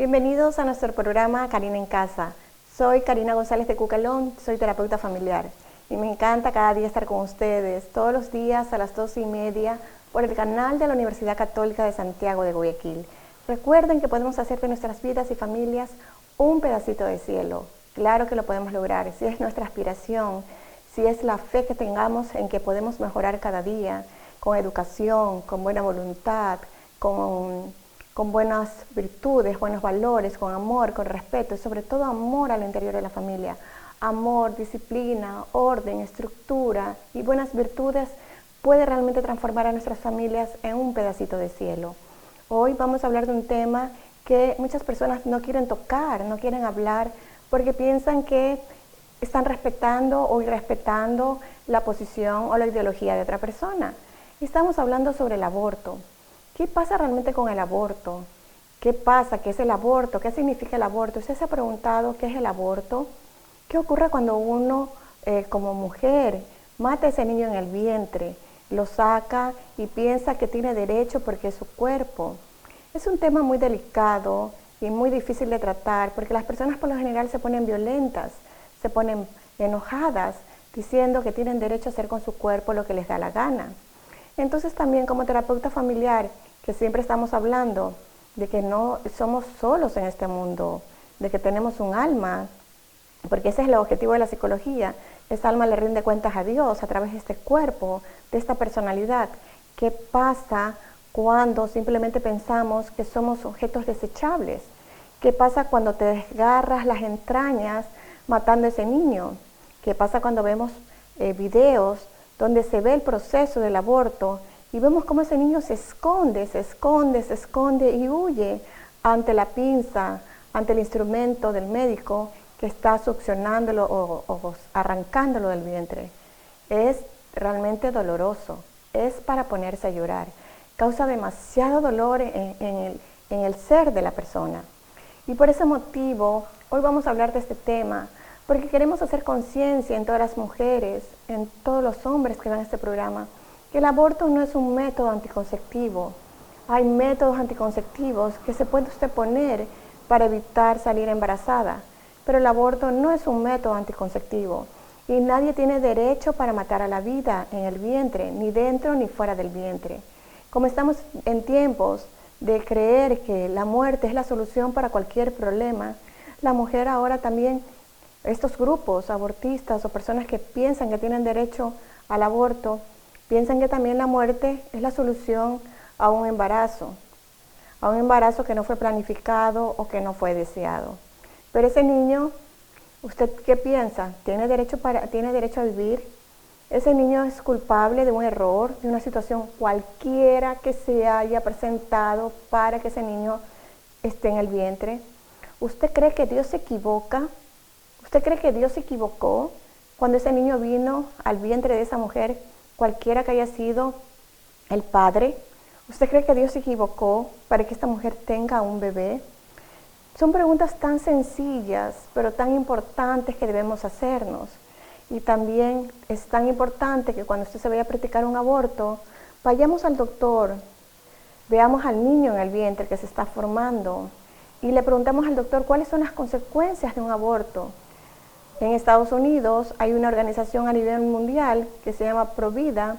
Bienvenidos a nuestro programa Karina en Casa. Soy Karina González de Cucalón, soy terapeuta familiar y me encanta cada día estar con ustedes, todos los días a las 12:30 por el canal de la Universidad Católica de Santiago de Guayaquil. Recuerden que podemos hacer de nuestras vidas y familias un pedacito de cielo. Claro que lo podemos lograr, si es nuestra aspiración, si es la fe que tengamos en que podemos mejorar cada día, con educación, con buena voluntad, con buenas virtudes, buenos valores, con amor, con respeto y sobre todo amor al interior de la familia. Amor, disciplina, orden, estructura y buenas virtudes puede realmente transformar a nuestras familias en un pedacito de cielo. Hoy vamos a hablar de un tema que muchas personas no quieren tocar, no quieren hablar porque piensan que están respetando o irrespetando la posición o la ideología de otra persona. Estamos hablando sobre el aborto. ¿Qué pasa realmente con el aborto? ¿Qué pasa? ¿Qué es el aborto? ¿Qué significa el aborto? ¿Usted se ha preguntado qué es el aborto? ¿Qué ocurre cuando uno, como mujer, mata a ese niño en el vientre, lo saca y piensa que tiene derecho porque es su cuerpo? Es un tema muy delicado y muy difícil de tratar porque las personas por lo general se ponen violentas, se ponen enojadas, diciendo que tienen derecho a hacer con su cuerpo lo que les da la gana. Entonces también como terapeuta familiar, que siempre estamos hablando de que no somos solos en este mundo, de que tenemos un alma, porque ese es el objetivo de la psicología. Esta alma le rinde cuentas a Dios a través de este cuerpo, de esta personalidad. ¿Qué pasa cuando simplemente pensamos que somos objetos desechables? ¿Qué pasa cuando te desgarras las entrañas matando a ese niño? ¿Qué pasa cuando vemos videos donde se ve el proceso del aborto y vemos cómo ese niño se esconde y huye ante la pinza, ante el instrumento del médico que está succionándolo o arrancándolo del vientre? Es realmente doloroso, es para ponerse a llorar, causa demasiado dolor en el ser de la persona. Y por ese motivo, hoy vamos a hablar de este tema, porque queremos hacer conciencia en todas las mujeres, en todos los hombres que ven este programa, que el aborto no es un método anticonceptivo. Hay métodos anticonceptivos que se puede usted poner para evitar salir embarazada, pero el aborto no es un método anticonceptivo y nadie tiene derecho para matar a la vida en el vientre, ni dentro ni fuera del vientre. Como estamos en tiempos de creer que la muerte es la solución para cualquier problema, la mujer ahora también, estos grupos abortistas o personas que piensan que tienen derecho al aborto, piensan que también la muerte es la solución a un embarazo que no fue planificado o que no fue deseado. Pero ese niño, ¿usted qué piensa? ¿Tiene derecho a vivir? Ese niño es culpable de un error, de una situación cualquiera que se haya presentado para que ese niño esté en el vientre. ¿Usted cree que Dios se equivoca? ¿Usted cree que Dios se equivocó cuando ese niño vino al vientre de esa mujer, cualquiera que haya sido el padre? ¿Usted cree que Dios se equivocó para que esta mujer tenga un bebé? Son preguntas tan sencillas, pero tan importantes que debemos hacernos. Y también es tan importante que cuando usted se vaya a practicar un aborto, vayamos al doctor, veamos al niño en el vientre que se está formando y le preguntamos al doctor cuáles son las consecuencias de un aborto. En Estados Unidos hay una organización a nivel mundial que se llama Provida.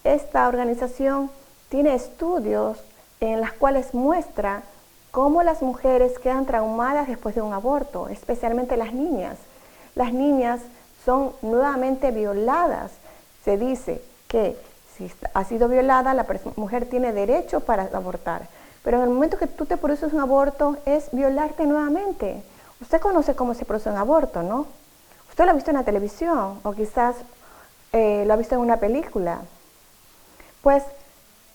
Esta organización tiene estudios en los cuales muestra cómo las mujeres quedan traumadas después de un aborto, especialmente las niñas. Las niñas son nuevamente violadas. Se dice que si ha sido violada, la mujer tiene derecho para abortar. Pero en el momento que tú te produces un aborto, es violarte nuevamente. Usted conoce cómo se produce un aborto, ¿no? Usted lo ha visto en la televisión o quizás lo ha visto en una película. Pues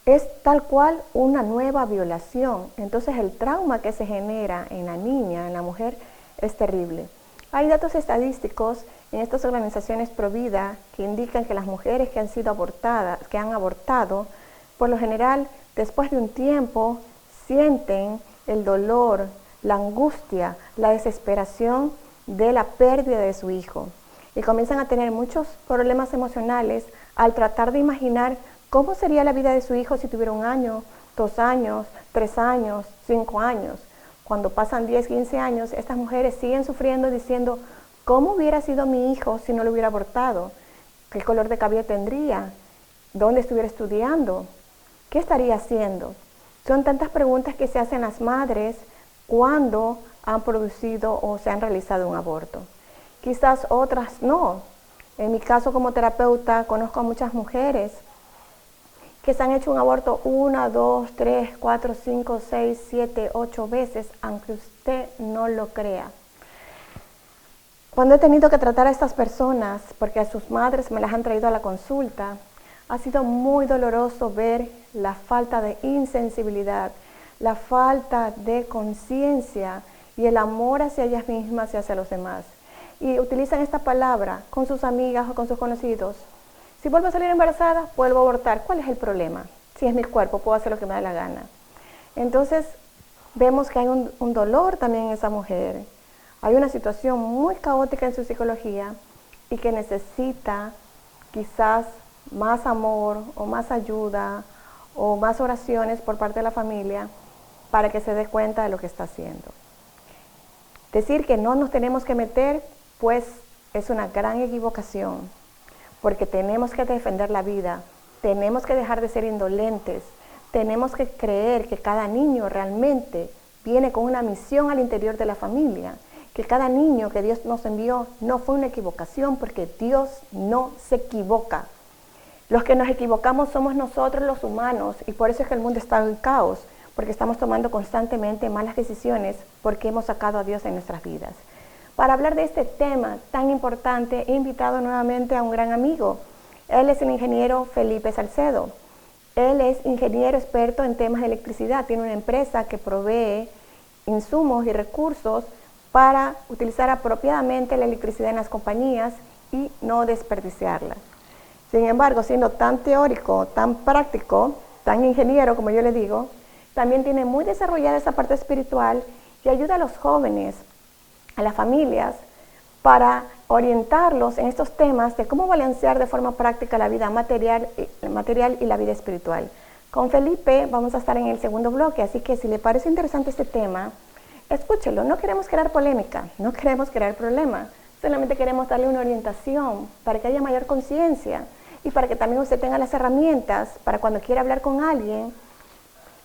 es tal cual una nueva violación. Entonces el trauma que se genera en la niña, en la mujer, es terrible. Hay datos estadísticos en estas organizaciones Provida que indican que las mujeres que han sido abortadas, que han abortado, por lo general, después de un tiempo, sienten el dolor, la angustia, la desesperación de la pérdida de su hijo. Y comienzan a tener muchos problemas emocionales al tratar de imaginar cómo sería la vida de su hijo si tuviera 1 año, 2 años, 3 años, 5 años. cuando pasan 10, 15 años, estas mujeres siguen sufriendo diciendo, ¿cómo hubiera sido mi hijo si no lo hubiera abortado? ¿Qué color de cabello tendría? ¿Dónde estuviera estudiando? ¿Qué estaría haciendo? Son tantas preguntas que se hacen las madres cuando han producido o se han realizado un aborto. Quizás otras no. En mi caso como terapeuta conozco a muchas mujeres que se han hecho un aborto 1, 2, 3, 4, 5, 6, 7, 8 veces, aunque usted no lo crea. Cuando he tenido que tratar a estas personas, porque a sus madres me las han traído a la consulta, ha sido muy doloroso ver la falta de insensibilidad, la falta de conciencia y el amor hacia ellas mismas y hacia los demás. Y utilizan esta palabra con sus amigas o con sus conocidos. Si vuelvo a salir embarazada, vuelvo a abortar. ¿Cuál es el problema? Si es mi cuerpo, puedo hacer lo que me da la gana. Entonces, vemos que hay un dolor también en esa mujer. Hay una situación muy caótica en su psicología y que necesita quizás más amor o más ayuda o más oraciones por parte de la familia para que se dé cuenta de lo que está haciendo. Decir que no nos tenemos que meter, pues es una gran equivocación, porque tenemos que defender la vida, tenemos que dejar de ser indolentes, tenemos que creer que cada niño realmente viene con una misión al interior de la familia, que cada niño que Dios nos envió no fue una equivocación, porque Dios no se equivoca. Los que nos equivocamos somos nosotros los humanos, y por eso es que el mundo está en caos, porque estamos tomando constantemente malas decisiones porque hemos sacado a Dios en nuestras vidas. Para hablar de este tema tan importante, he invitado nuevamente a un gran amigo. Él es el ingeniero Felipe Salcedo. Él es ingeniero experto en temas de electricidad. Tiene una empresa que provee insumos y recursos para utilizar apropiadamente la electricidad en las compañías y no desperdiciarla. Sin embargo, siendo tan teórico, tan práctico, tan ingeniero, como yo le digo, también tiene muy desarrollada esa parte espiritual y ayuda a los jóvenes, a las familias, para orientarlos en estos temas de cómo balancear de forma práctica la vida material y la vida espiritual. Con Felipe vamos a estar en el segundo bloque, así que si le parece interesante este tema, escúchelo. No queremos crear polémica, no queremos crear problema, solamente queremos darle una orientación para que haya mayor conciencia y para que también usted tenga las herramientas para cuando quiera hablar con alguien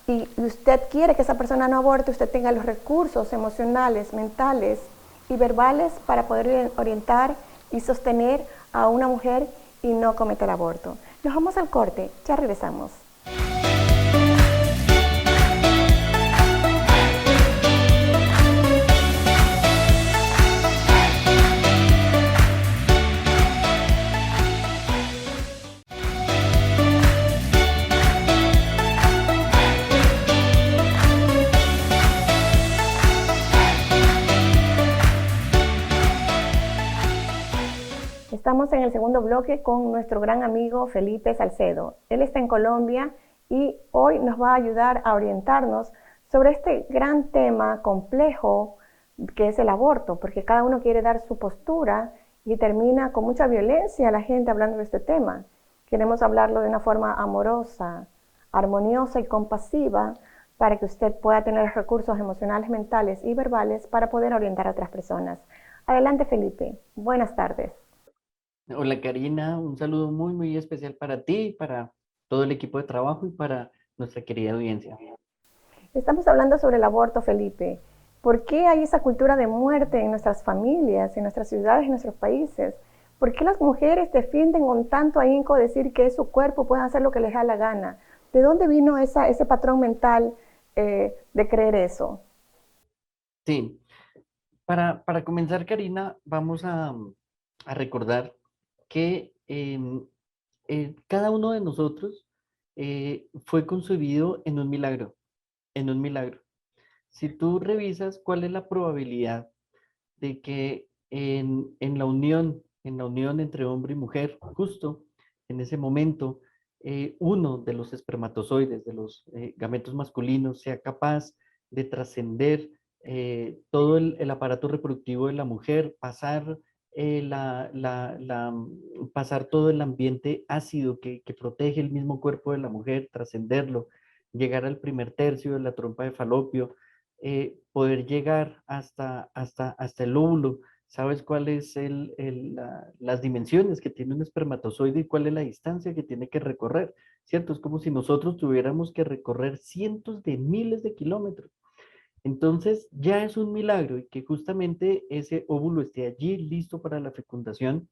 y usted quiere que esa persona no aborte, usted tenga los recursos emocionales, mentales y verbales para poder orientar y sostener a una mujer y no cometer aborto. Nos vamos al corte, ya regresamos. Estamos en el segundo bloque con nuestro gran amigo Felipe Salcedo. Él está en Colombia y hoy nos va a ayudar a orientarnos sobre este gran tema complejo que es el aborto, porque cada uno quiere dar su postura y termina con mucha violencia la gente hablando de este tema. Queremos hablarlo de una forma amorosa, armoniosa y compasiva para que usted pueda tener recursos emocionales, mentales y verbales para poder orientar a otras personas. Adelante, Felipe. Buenas tardes. Hola Karina, un saludo muy, muy especial para ti, para todo el equipo de trabajo y para nuestra querida audiencia. Estamos hablando sobre el aborto, Felipe. ¿Por qué hay esa cultura de muerte en nuestras familias, en nuestras ciudades, en nuestros países? ¿Por qué las mujeres defienden con tanto ahínco decir que es su cuerpo, pueden hacer lo que les da la gana? ¿De dónde vino ese patrón mental de creer eso? Sí, para comenzar Karina, vamos a recordar que cada uno de nosotros fue concebido en un milagro, en un milagro. Si tú revisas cuál es la probabilidad de que en la unión entre hombre y mujer, justo en ese momento, uno de los espermatozoides, de los gametos masculinos, sea capaz de trascender todo el aparato reproductivo de la mujer, pasar, pasar todo el ambiente ácido que protege el mismo cuerpo de la mujer, trascenderlo, llegar al primer tercio de la trompa de falopio, poder llegar hasta el óvulo. ¿Sabes cuál es las dimensiones que tiene un espermatozoide y cuál es la distancia que tiene que recorrer? ¿Cierto? Es como si nosotros tuviéramos que recorrer cientos de miles de kilómetros. Entonces, ya es un milagro y que justamente ese óvulo esté allí listo para la fecundación.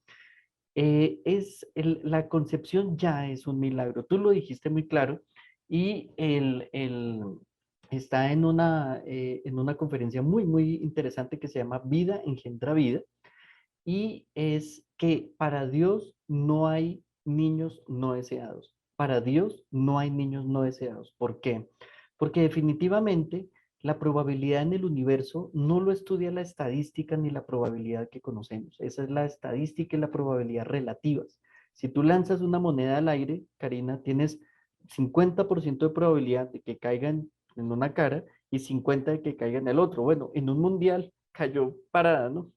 La concepción ya es un milagro. Tú lo dijiste muy claro y está en una conferencia muy, muy interesante que se llama Vida engendra vida, y es que para Dios no hay niños no deseados. Para Dios no hay niños no deseados. ¿Por qué? Porque definitivamente la probabilidad en el universo no lo estudia la estadística ni la probabilidad que conocemos. Esa es la estadística y la probabilidad relativas. Si tú lanzas una moneda al aire, Karina, tienes 50% de probabilidad de que caigan en una cara y 50 de que caiga en el otro. Bueno, en un mundial cayó parada, ¿no?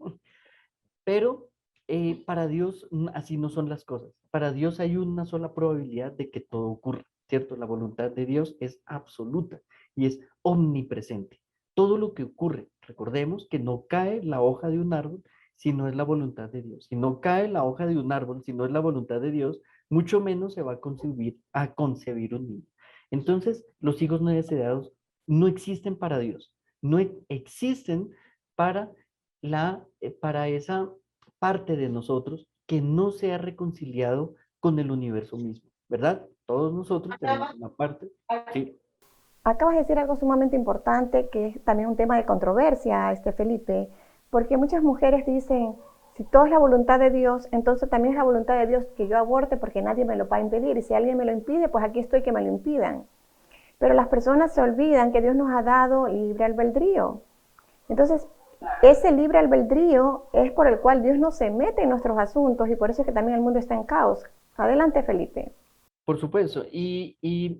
Pero para Dios así no son las cosas. Para Dios hay una sola probabilidad de que todo ocurra, ¿cierto? La voluntad de Dios es absoluta y es omnipresente. Todo lo que ocurre, recordemos que no cae la hoja de un árbol si no es la voluntad de Dios. Si no cae la hoja de un árbol si no es la voluntad de Dios, mucho menos se va a concebir un niño. Entonces, los hijos no deseados no existen para Dios, no existen para para esa parte de nosotros que no se ha reconciliado con el universo mismo, ¿verdad? Todos nosotros tenemos una parte, sí, Acabas de decir algo sumamente importante, que es también un tema de controversia, Felipe, porque muchas mujeres dicen, si todo es la voluntad de Dios, entonces también es la voluntad de Dios que yo aborte porque nadie me lo va a impedir, y si alguien me lo impide, pues aquí estoy que me lo impidan. Pero las personas se olvidan que Dios nos ha dado libre albedrío. Entonces, ese libre albedrío es por el cual Dios no se mete en nuestros asuntos, y por eso es que también el mundo está en caos. Adelante, Felipe. por supuesto. Y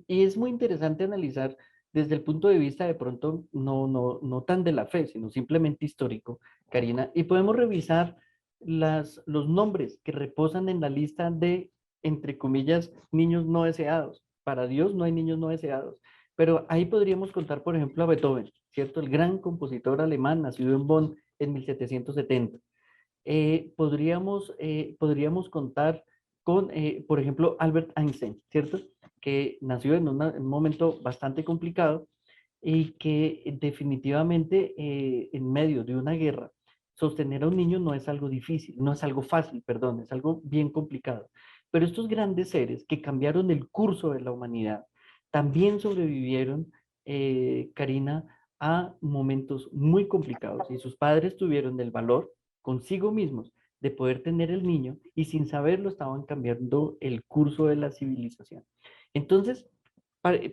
es muy interesante analizar desde el punto de vista de pronto no tan de la fe, sino simplemente histórico, Karina, y podemos revisar los nombres que reposan en la lista de, entre comillas, niños no deseados. Para Dios no hay niños no deseados, pero ahí podríamos contar, por ejemplo, a Beethoven, ¿cierto? El gran compositor alemán, nacido en Bonn en 1770. Podríamos contar con, por ejemplo, Albert Einstein, ¿cierto? Que nació en un momento bastante complicado y que definitivamente en medio de una guerra, sostener a un niño no es algo difícil, no es algo fácil, perdón, es algo bien complicado. Pero estos grandes seres que cambiaron el curso de la humanidad también sobrevivieron, Karina, a momentos muy complicados y sus padres tuvieron el valor consigo mismos de poder tener el niño y sin saberlo estaban cambiando el curso de la civilización. Entonces,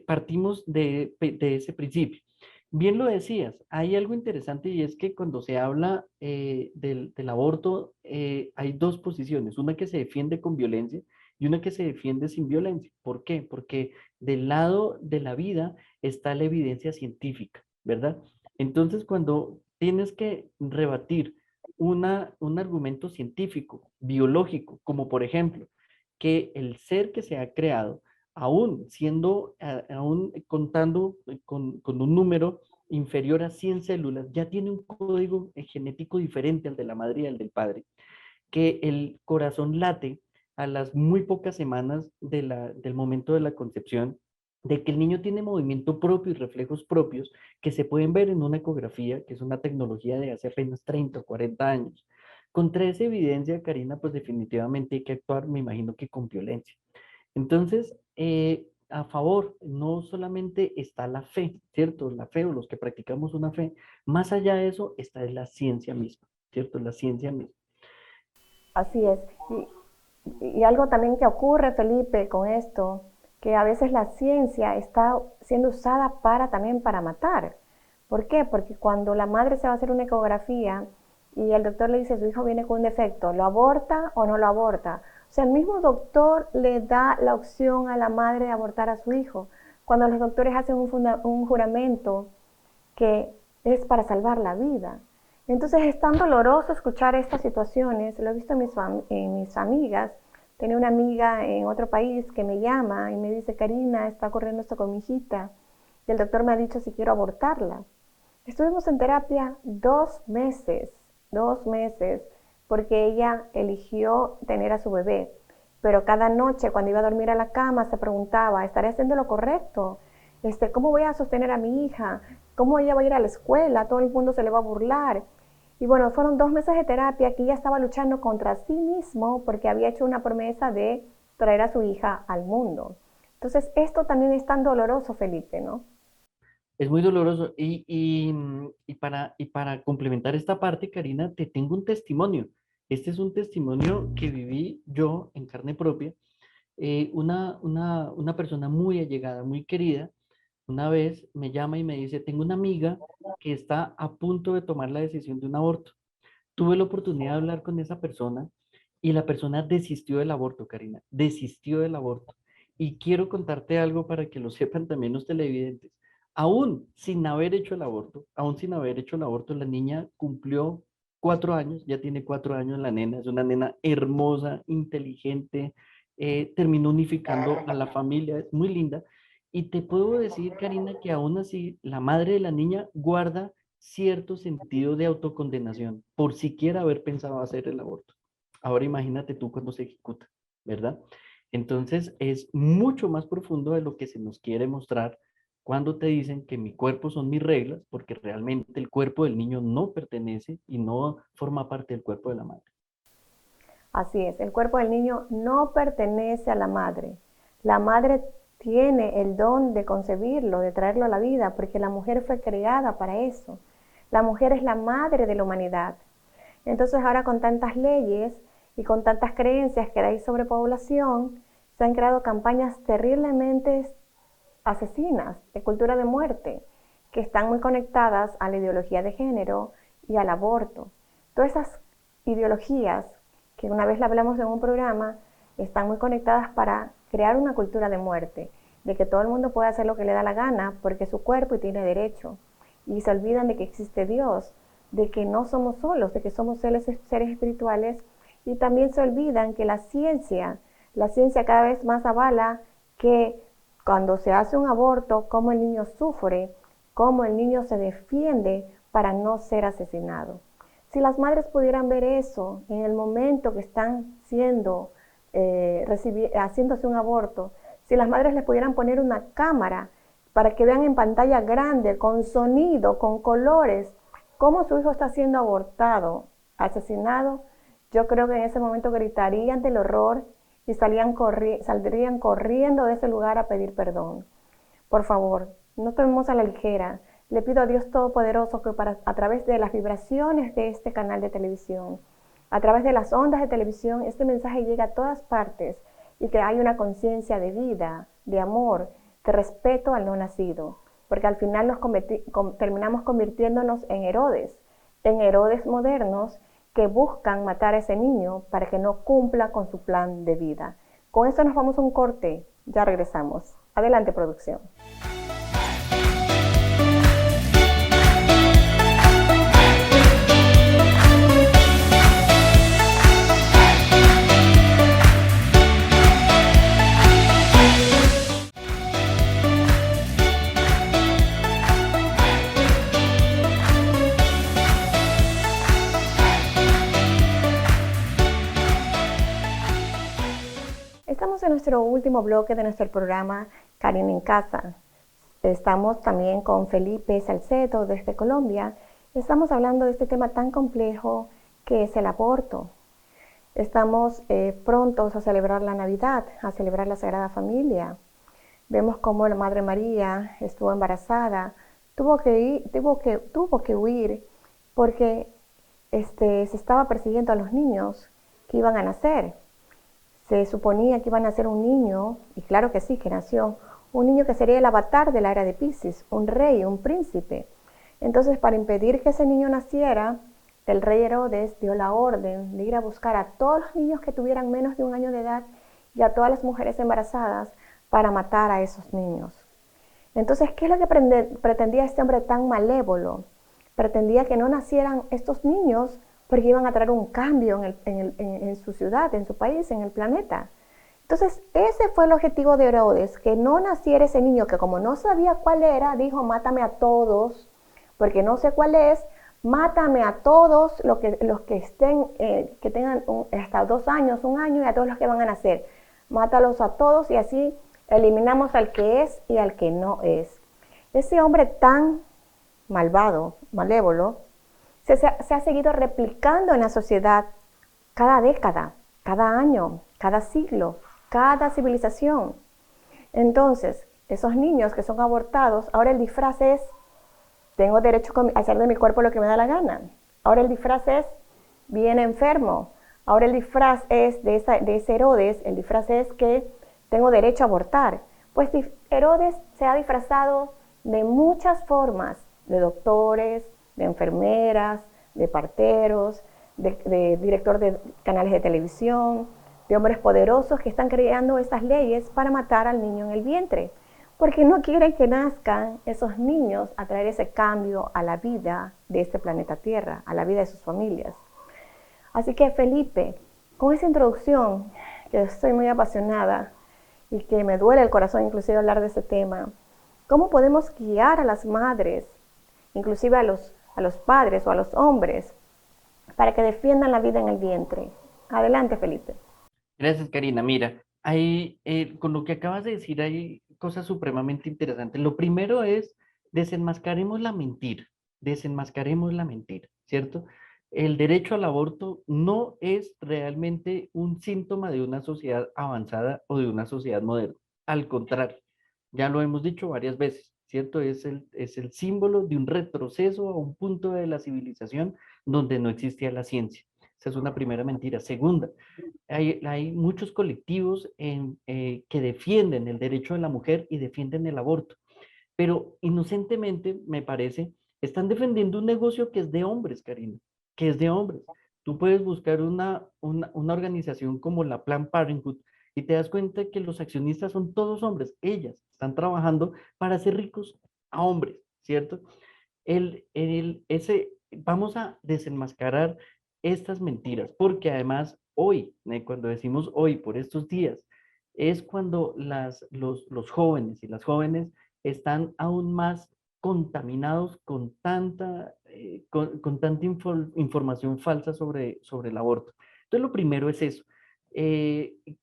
partimos de ese principio. Bien lo decías, hay algo interesante y es que cuando se habla del aborto, hay dos posiciones, una que se defiende con violencia y una que se defiende sin violencia. ¿Por qué? Porque del lado de la vida está la evidencia científica, ¿verdad? Entonces, cuando tienes que rebatir un argumento científico, biológico, como por ejemplo, que el ser que se ha creado, aún siendo, aún contando con un número inferior a 100 células, ya tiene un código genético diferente al de la madre y al del padre, que el corazón late a las muy pocas semanas del momento de la concepción, de que el niño tiene movimiento propio y reflejos propios que se pueden ver en una ecografía, que es una tecnología de hace apenas 30 o 40 años. Contra esa evidencia, Karina, pues definitivamente hay que actuar, me imagino que con violencia. Entonces, a favor, no solamente está la fe, ¿cierto? La fe o los que practicamos una fe, más allá de eso está la ciencia misma, ¿cierto? La ciencia misma. Así es. Y algo también que ocurre, Felipe, con esto, que a veces la ciencia está siendo usada también para matar. ¿Por qué? Porque cuando la madre se va a hacer una ecografía y el doctor le dice su hijo viene con un defecto, ¿lo aborta o no lo aborta? O sea, el mismo doctor le da la opción a la madre de abortar a su hijo. Cuando los doctores hacen un juramento que es para salvar la vida. Entonces es tan doloroso escuchar estas situaciones, lo he visto en mis amigas. Tenía una amiga en otro país que me llama y me dice, Karina, está ocurriendo esto con mi hijita y el doctor me ha dicho si quiero abortarla. Estuvimos en terapia 2 meses, porque ella eligió tener a su bebé. Pero cada noche cuando iba a dormir a la cama se preguntaba, ¿estaré haciendo lo correcto? ¿Cómo voy a sostener a mi hija? ¿Cómo ella va a ir a la escuela? Todo el mundo se le va a burlar. Y bueno, fueron 2 meses de terapia que ella estaba luchando contra sí mismo porque había hecho una promesa de traer a su hija al mundo. Entonces, esto también es tan doloroso, Felipe, ¿no? Es muy doloroso. Y para complementar esta parte, Karina, te tengo un testimonio. Este es un testimonio que viví yo en carne propia. Una persona muy allegada, muy querida, una vez me llama y me dice, tengo una amiga que está a punto de tomar la decisión de un aborto. Tuve la oportunidad de hablar con esa persona y la persona desistió del aborto, Karina, desistió del aborto. Y quiero contarte algo para que lo sepan también los televidentes. Aún sin haber hecho el aborto, aún sin haber hecho el aborto, la niña cumplió 4 años, ya tiene 4 años la nena, es una nena hermosa, inteligente, terminó unificando a la familia, es muy linda. Y te puedo decir, Karina, que aún así la madre de la niña guarda cierto sentido de autocondenación por siquiera haber pensado hacer el aborto. Ahora imagínate tú cuando se ejecuta, ¿verdad? Entonces es mucho más profundo de lo que se nos quiere mostrar cuando te dicen que mi cuerpo son mis reglas, porque realmente el cuerpo del niño no pertenece y no forma parte del cuerpo de la madre. Así es, el cuerpo del niño no pertenece a la madre. La madre tiene el don de concebirlo, de traerlo a la vida, porque la mujer fue creada para eso. La mujer es la madre de la humanidad. Entonces ahora con tantas leyes y con tantas creencias que hay sobre población, se han creado campañas terriblemente asesinas de cultura de muerte, que están muy conectadas a la ideología de género y al aborto. Todas esas ideologías, que una vez la hablamos en un programa, están muy conectadas para crear una cultura de muerte, de que todo el mundo puede hacer lo que le da la gana porque es su cuerpo y tiene derecho. Y se olvidan de que existe Dios, de que no somos solos, de que somos seres espirituales, y también se olvidan que la ciencia cada vez más avala que cuando se hace un aborto, cómo el niño sufre, cómo el niño se defiende para no ser asesinado. Si las madres pudieran ver eso en el momento que están haciéndose un aborto, si las madres les pudieran poner una cámara para que vean en pantalla grande, con sonido, con colores, cómo su hijo está siendo abortado, asesinado, yo creo que en ese momento gritarían del horror y saldrían corriendo de ese lugar a pedir perdón. Por favor, no tomemos a la ligera. Le pido a Dios Todopoderoso que a través de las vibraciones de este canal de televisión, a través de las ondas de televisión, este mensaje llegue a todas partes y que haya una conciencia de vida, de amor, de respeto al no nacido. Porque al final terminamos convirtiéndonos en Herodes modernos que buscan matar a ese niño para que no cumpla con su plan de vida. Con esto nos vamos a un corte, ya regresamos. Adelante, producción. Estamos en nuestro último bloque de nuestro programa Karina en Casa. Estamos también con Felipe Salcedo desde Colombia. Estamos hablando de este tema tan complejo que es el aborto. Estamos prontos a celebrar la Navidad, a celebrar la Sagrada Familia. Vemos cómo la Madre María estuvo embarazada, tuvo que huir porque se estaba persiguiendo a los niños que iban a nacer. Se suponía que iba a nacer un niño, y claro que sí, que nació, un niño que sería el avatar de la era de Piscis, un rey, un príncipe. Entonces, para impedir que ese niño naciera, el rey Herodes dio la orden de ir a buscar a todos los niños que tuvieran menos de 1 año de edad y a todas las mujeres embarazadas para matar a esos niños. Entonces, ¿qué es lo que pretendía este hombre tan malévolo? Pretendía que no nacieran estos niños porque iban a traer un cambio en su ciudad, en su país, en el planeta. Entonces, ese fue el objetivo de Herodes, que no naciera ese niño que como no sabía cuál era, dijo, mátame a todos porque no sé cuál es, mátame a todos los que estén, que tengan hasta 2 años, 1 año, y a todos los que van a nacer. Mátalos a todos y así eliminamos al que es y al que no es. Ese hombre tan malvado, malévolo, se ha seguido replicando en la sociedad cada década, cada año, cada siglo, cada civilización. Entonces, esos niños que son abortados, ahora el disfraz es, tengo derecho a hacer de mi cuerpo lo que me da la gana. Ahora el disfraz es, viene enfermo. Ahora el disfraz es de ese Herodes, el disfraz es que tengo derecho a abortar. Pues Herodes se ha disfrazado de muchas formas, de doctores, de enfermeras, de parteros, de director de canales de televisión, de hombres poderosos que están creando estas leyes para matar al niño en el vientre, porque no quieren que nazcan esos niños a traer ese cambio a la vida de este planeta Tierra, a la vida de sus familias. Así que Felipe, con esa introducción, que estoy muy apasionada y que me duele el corazón inclusive hablar de ese tema, ¿cómo podemos guiar a las madres, inclusive a los padres o a los hombres, para que defiendan la vida en el vientre? Adelante, Felipe. Gracias, Karina. Mira, hay, con lo que acabas de decir hay cosas supremamente interesantes. Lo primero es desenmascaremos la mentira, ¿cierto? El derecho al aborto no es realmente un síntoma de una sociedad avanzada o de una sociedad moderna. Al contrario, ya lo hemos dicho varias veces, ¿cierto? Es el símbolo de un retroceso a un punto de la civilización donde no existía la ciencia. Esa es una primera mentira. Segunda, hay muchos colectivos que defienden el derecho de la mujer y defienden el aborto, pero inocentemente, me parece, están defendiendo un negocio que es de hombres, Karina, que es de hombres. Tú puedes buscar una organización como la Planned Parenthood y te das cuenta que los accionistas son todos hombres. Ellas están trabajando para hacer ricos a hombres, ¿cierto? Vamos a desenmascarar estas mentiras, porque además hoy, cuando decimos hoy, por estos días, es cuando los jóvenes y las jóvenes están aún más contaminados con tanta información falsa sobre el aborto. Entonces, lo primero es eso.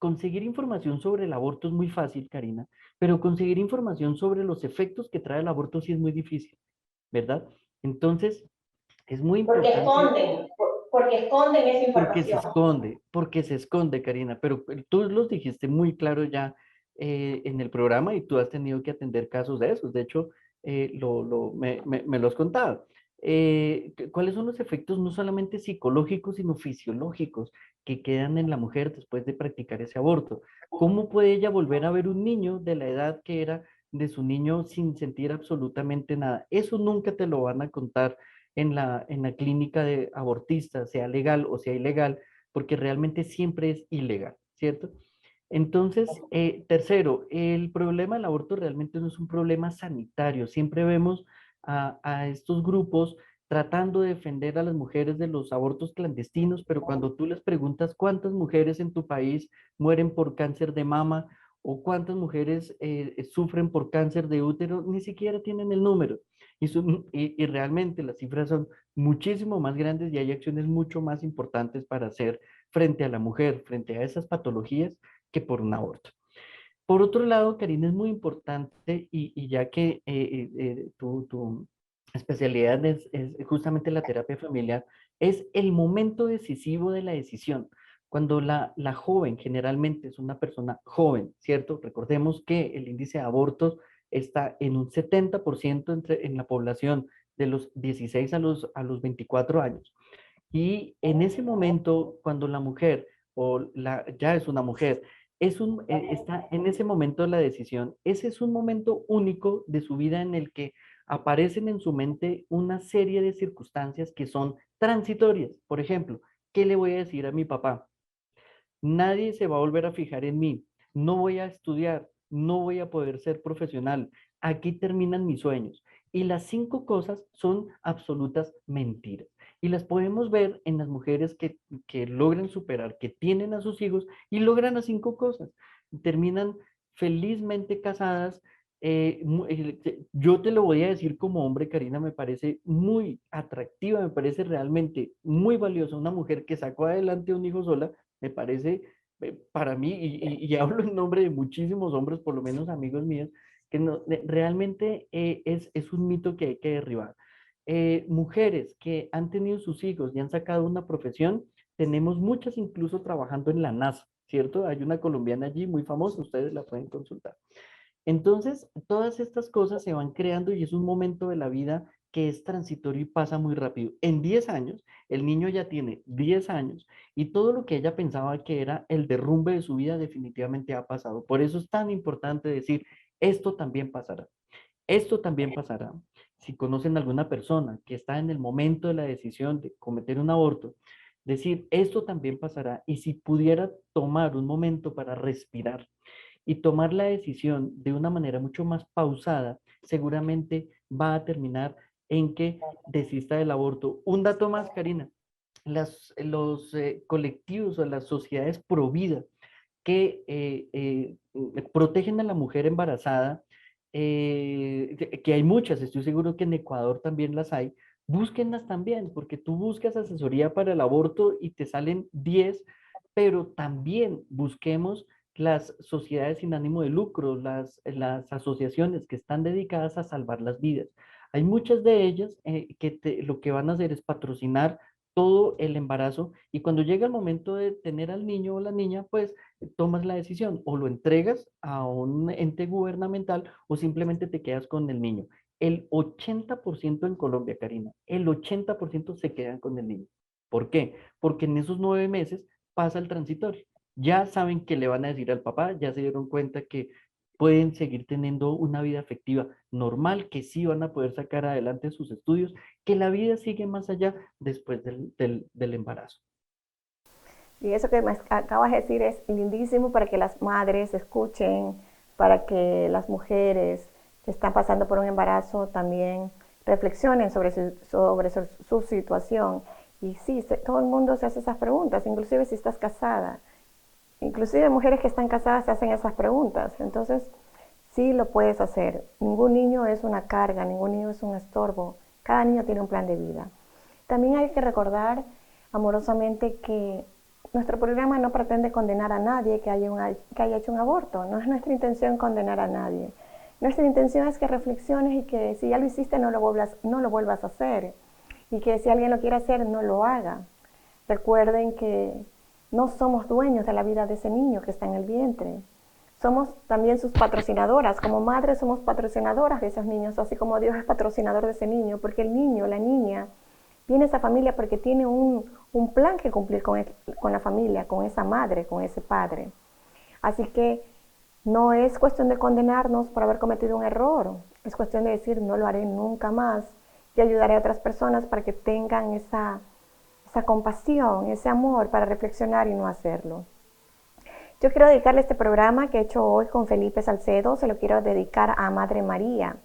Conseguir información sobre el aborto es muy fácil, Karina, pero conseguir información sobre los efectos que trae el aborto sí es muy difícil, ¿verdad? Entonces, es muy importante Porque esconden esa información. porque se esconde, Karina, pero tú los dijiste muy claro ya en el programa y tú has tenido que atender casos de esos. De hecho, me lo has contado. ¿Cuáles son los efectos no solamente psicológicos, sino fisiológicos que quedan en la mujer después de practicar ese aborto? ¿Cómo puede ella volver a ver un niño de la edad que era de su niño sin sentir absolutamente nada? Eso nunca te lo van a contar en la clínica de abortista, sea legal o sea ilegal, porque realmente siempre es ilegal, ¿cierto? Entonces, tercero, el problema del aborto realmente no es un problema sanitario. Siempre vemos a estos grupos tratando de defender a las mujeres de los abortos clandestinos, pero cuando tú les preguntas cuántas mujeres en tu país mueren por cáncer de mama o cuántas mujeres sufren por cáncer de útero, ni siquiera tienen el número. Y realmente las cifras son muchísimo más grandes y hay acciones mucho más importantes para hacer frente a la mujer, frente a esas patologías, que por un aborto. Por otro lado, Karina, es muy importante y ya que tu especialidad es justamente la terapia familiar, es el momento decisivo de la decisión. Cuando la joven generalmente es una persona joven, ¿cierto? Recordemos que el índice de abortos está en un 70% en la población de los 16 a los 24 años. Y en ese momento, cuando la mujer ya es una mujer, está en ese momento de la decisión, ese es un momento único de su vida en el que aparecen en su mente una serie de circunstancias que son transitorias. Por ejemplo, ¿qué le voy a decir a mi papá? Nadie se va a volver a fijar en mí. No voy a estudiar, no voy a poder ser profesional. Aquí terminan mis sueños. Y las 5 cosas son absolutas mentiras. Y las podemos ver en las mujeres que logran superar, que tienen a sus hijos y logran las 5 cosas. Terminan felizmente casadas, Yo te lo voy a decir como hombre, Karina, me parece muy atractiva, me parece realmente muy valiosa. Una mujer que sacó adelante un hijo sola, me parece, para mí, y hablo en nombre de muchísimos hombres, por lo menos amigos míos, que no, realmente es un mito que hay que derribar. Mujeres que han tenido sus hijos y han sacado una profesión, tenemos muchas incluso trabajando en la NASA, ¿cierto? Hay una colombiana allí muy famosa, ustedes la pueden consultar. Entonces, todas estas cosas se van creando y es un momento de la vida que es transitorio y pasa muy rápido. En 10 años, el niño ya tiene 10 años y todo lo que ella pensaba que era el derrumbe de su vida definitivamente ha pasado. Por eso es tan importante decir, esto también pasará. Esto también pasará. Si conocen a alguna persona que está en el momento de la decisión de cometer un aborto, decir, esto también pasará. Y si pudiera tomar un momento para respirar y tomar la decisión de una manera mucho más pausada, seguramente va a terminar en que desista del aborto. Un dato más, Karina. Los colectivos o las sociedades pro vida que protegen a la mujer embarazada, que hay muchas, estoy seguro que en Ecuador también las hay, búsquenlas también, porque tú buscas asesoría para el aborto y te salen 10, pero también busquemos las sociedades sin ánimo de lucro, las asociaciones que están dedicadas a salvar las vidas. Hay muchas de ellas lo que van a hacer es patrocinar todo el embarazo y cuando llega el momento de tener al niño o la niña, pues tomas la decisión o lo entregas a un ente gubernamental o simplemente te quedas con el niño. El 80% en Colombia, Karina, el 80% se quedan con el niño. ¿Por qué? Porque en esos 9 meses pasa el transitorio. Ya saben que le van a decir al papá, ya se dieron cuenta que pueden seguir teniendo una vida afectiva normal, que sí van a poder sacar adelante sus estudios, que la vida sigue más allá después del embarazo. Y eso que me acabas de decir es lindísimo para que las madres escuchen, para que las mujeres que están pasando por un embarazo también reflexionen sobre su situación. Y sí, todo el mundo se hace esas preguntas, inclusive si estás casada. Inclusive mujeres que están casadas se hacen esas preguntas. Entonces, sí lo puedes hacer. Ningún niño es una carga, ningún niño es un estorbo. Cada niño tiene un plan de vida. También hay que recordar amorosamente que nuestro programa no pretende condenar a nadie que haya hecho un aborto. No es nuestra intención condenar a nadie. Nuestra intención es que reflexiones y que si ya lo hiciste no lo vuelvas a hacer. Y que si alguien lo quiere hacer, no lo haga. Recuerden que no somos dueños de la vida de ese niño que está en el vientre. Somos también sus patrocinadoras. Como madres somos patrocinadoras de esos niños, así como Dios es patrocinador de ese niño, porque el niño, la niña, viene a esa familia porque tiene un plan que cumplir con la familia, con esa madre, con ese padre. Así que no es cuestión de condenarnos por haber cometido un error, es cuestión de decir no lo haré nunca más y ayudaré a otras personas para que tengan esa compasión, ese amor para reflexionar y no hacerlo. Yo quiero dedicarle este programa que he hecho hoy con Felipe Salcedo, se lo quiero dedicar a Madre María.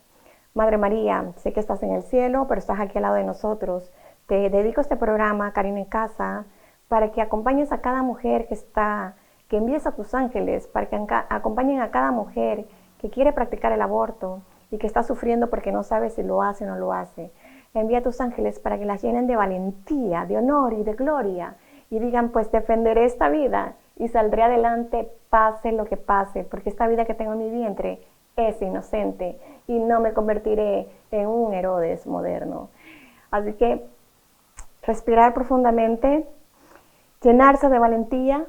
Madre María, sé que estás en el cielo, pero estás aquí al lado de nosotros. Te dedico este programa, Karina en Casa, para que acompañes a cada mujer que envíes a tus ángeles, para que acompañen a cada mujer que quiere practicar el aborto y que está sufriendo porque no sabe si lo hace o no lo hace. Envía a tus ángeles para que las llenen de valentía, de honor y de gloria y digan, pues defenderé esta vida y saldré adelante pase lo que pase, porque esta vida que tengo en mi vientre es inocente y no me convertiré en un Herodes moderno. Así que respirar profundamente, llenarse de valentía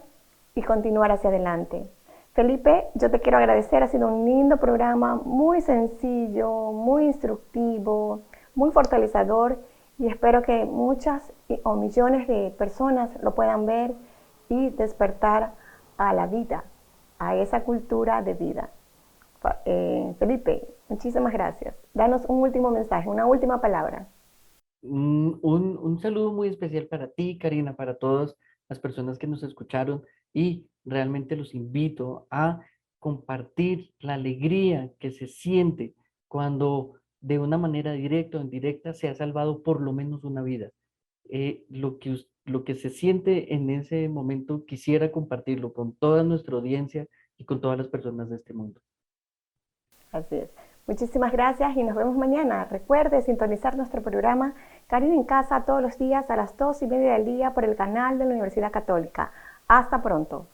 y continuar hacia adelante. Felipe, yo te quiero agradecer, ha sido un lindo programa, muy sencillo, muy instructivo, muy fortalecedor y espero que muchas o millones de personas lo puedan ver y despertar a la vida, a esa cultura de vida. Felipe, muchísimas gracias. Danos un último mensaje, una última palabra. Un saludo muy especial para ti, Karina, para todas las personas que nos escucharon y realmente los invito a compartir la alegría que se siente cuando de una manera directa o indirecta se ha salvado por lo menos una vida. Lo que se siente en ese momento quisiera compartirlo con toda nuestra audiencia y con todas las personas de este mundo. Así es. Muchísimas gracias y nos vemos mañana. Recuerde sintonizar nuestro programa Karina en Casa todos los días a las 2:30 del día por el canal de la Universidad Católica. Hasta pronto.